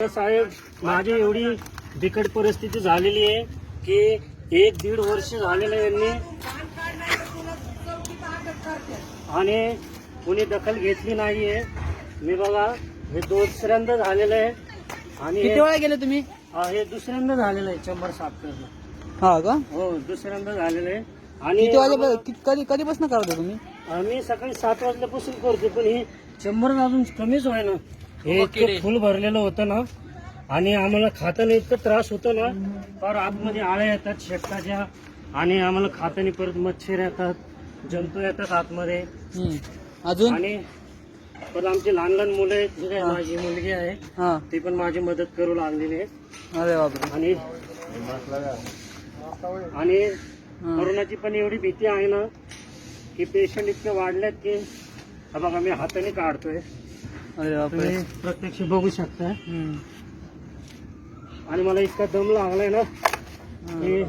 साहेब, माझी एवढी बिकट परिस्थिती झालेली आहे की 1-1.5 वर्ष झालेलं यांनी आणि कोणी दखल घेतली नाहीये. मी बघा हे दुसऱ्यांदा झालेलं आहे आणि किती वेळा गेले तुम्ही? हे दुसऱ्यांदा झालेलं आहे चंबर साफ करणं. हा का? हो, दुसऱ्यांदा झालेलं आहे. आणि किती वाजे कधीपासून करता तुम्ही? आम्ही सकाळी 7 वाजल्यापासून करतो, पण हे चंबर अजून कमीच व्हायना. हे इतकं फुल भरलेलं होतं ना आणि आम्हाला खाताना इतकं त्रास होतो ना, फार आतमध्ये आळ्या येतात शेपटाच्या आणि आम्हाला खाताना परत मच्छर येतात, जंतू येतात आतमध्ये. अजून आणि पण आमची लहान लहान मुलं आहेत, ठीक आहे, माझी मुलगी आहे, ती पण माझी मदत करू लागलेली आहे. अरे बापरे. आणि कोरोनाची पण एवढी भीती आहे ना की पेशंट इतके वाढलेत की हा बघा मी हाताने काढतोय, अरे बापरे. तुम्ही प्रत्यक्ष बघू शकता. आणि मला इतका दम लागलाय ना की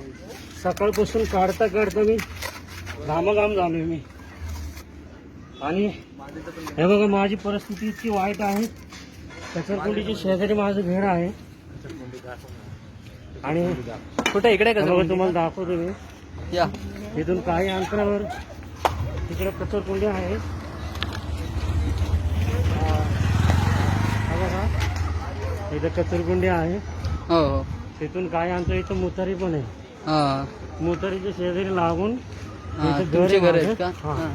सकाळपासून काढता काढता मी घामाघाम झालोय मी. आणि हे बघा माझी परिस्थिती इतकी वाईट आहे. कचरकुंडीची शेजारी माझं घर आहे आणि कुठे? इकडे का? तुम्हाला दाखवतो मी. या इथून काही अंतरावर तिकडे कचरकुंडी आहे. बघा इथं कचरकुंडी आहे. हो हो. तिथून काही अंतर इथं मुतारी पण आहे. हा. मुतारीच्या शेजारी लागून इथं तुमचे घर आहे आहेत का? माझं. हा.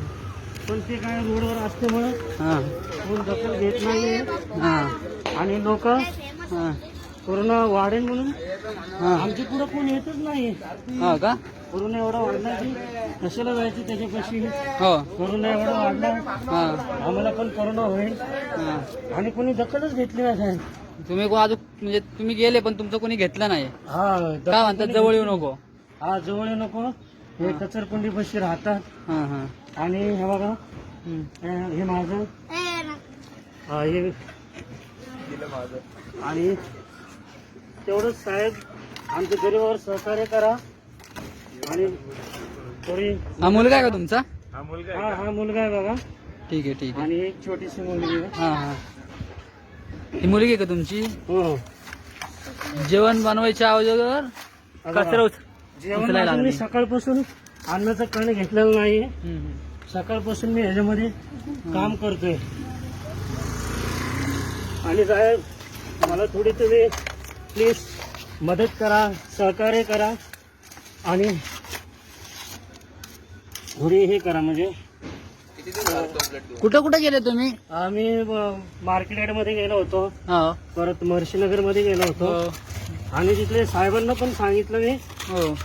पण ते काय रोडवर असल्यामुळे कोण दखल घेत नाहीये आणि लोक कोरोना वाढेल म्हणून आमच्या पुढे कोण येतच नाही. हा का? कोरोना एवढा वाढला की कशाला जायचं त्याच्यापाशी. हो. कोरोना एवढा वाढला आम्हाला पण कोरोना होईल आणि कोणी दखलच घेतली नाही साहेब. तुम्ही अजून म्हणजे तुम्ही गेले पण तुमचं कोणी घेतलं नाही. हा, काय म्हणतात? जवळ येऊ नको. हा, जवळ येऊ नको. हे कचरकुंडी बशी राहतात. आणि हे बघा हे माझं हे आणि तेवढंच साहेब आमच्या गरीबावर सहकार्य करा. आणि थोडी हा मुलगा आहे का तुमचा? हा मुलगा आहे बघा. ठीक आहे ठीक आहे. आणि एक छोटीशी मुलगी आहे. हा. ही मुलगी आहे का तुमची? हो. जेवण बनवायच्या अगोदर कचरा जेवण अजून मी सकाळपासून अन्नाचं कण घेतलेलं नाही. सकाळपासून मी ह्याच्यामध्ये काम करतोय. आणि साहेब मला थोडी तुम्ही प्लीज मदत करा, सहकार्य करा आणि थोडी हे करा. म्हणजे कुठं कुठं गेले तुम्ही? आम्ही मार्केट यार्ड मध्ये गेलो होतो, परत महर्षीनगर मध्ये गेलो होतो आणि तिथले साहेबांना पण सांगितलं मी.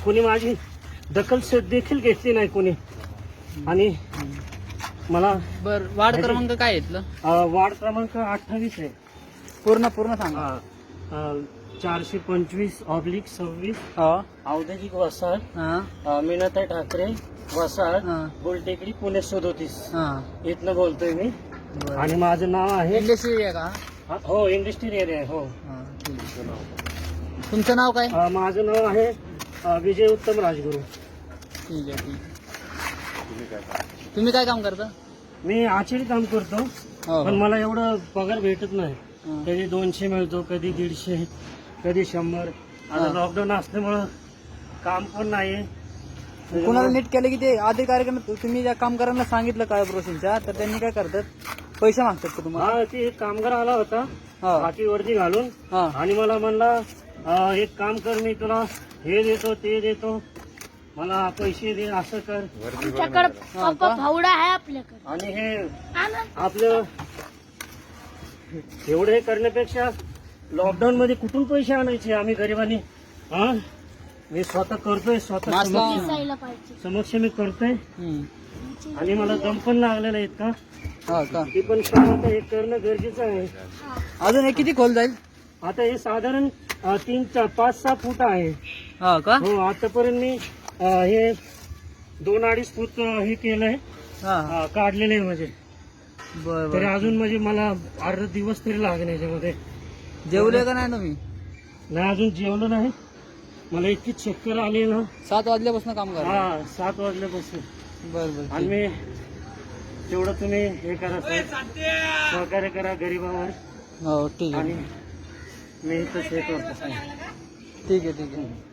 कोणी माझी दखल देखील घेतली नाही कोणी. आणि मला वार्ड क्रमांक काय येतलं? वार्ड क्रमांक 28 आहे. पूर्ण सांगा. 425/26 औद्योगिक वसाहत, मीनाताई ठाकरे वसाहत, गोलटेकडी, पुणे 37 इथनं बोलतोय मी. आणि माझं नाव आहे इंडस्ट्री आहे का? हो, इंडस्ट्रियल एरिया आहे. हो. तुमचं नाव काय? माझं नाव आहे विजय उत्तम राजगुरू. ठीक आहे. तुम्ही काय काम करता? मी आचारी काम करतो, पण मला एवढं पगार भेटत नाही. कधी 200 मिळतो, कधी 150, कधी 100. आता लॉकडाऊन असल्यामुळं काम पण नाही. कुणाला नीट केलं की ते अधिकाऱ्यांना तुम्ही त्या कामगारांना सांगितलं काय प्रोसेसच्या, तर त्यांनी काय करतात? पैसे मागतात का तुम्हाला? हा, ते एक कामगार आला होता बाकी वर्दी घालून आणि मला म्हणला एक काम कर, मी तुला हे देतो ते देतो, मला पैसे दे, असं कर. फावडा आहे आपल्याकडे. आणि हे आपलं एवढं हे करण्यापेक्षा लॉकडाऊन मध्ये कुठून पैसे आणायचे आम्ही गरिबांनी. मी स्वतः करतोय, स्वतः समक्ष मी करतोय आणि मला दम पण लागलेला आहे इतका. ती पण हे करणं गरजेचं आहे. अजून हे किती खोल जाईल? आता हे साधारण 3-5-6 फूट आहे. हो, आतापर्यंत मी हे 2-2.5 फूट हे केलंय, काढलेलं आहे. म्हणजे तरी अजून म्हणजे मला अर्धा दिवस तरी लागेल याच्यामध्ये. जेवले का नाही तुम्ही? नाही, अजून जेवलो नाही. मला इतकी चक्कर आली ना. 7 वाजल्यापासून काम करा? 7 वाजल्यापासून. बरोबर. आणि मी तेवढं तुम्ही हे करा, सहकार्य करा गरिबावर. हो, ठीक आहे. आणि मी इथंच हे करतो. ठीक आहे ठीक आहे.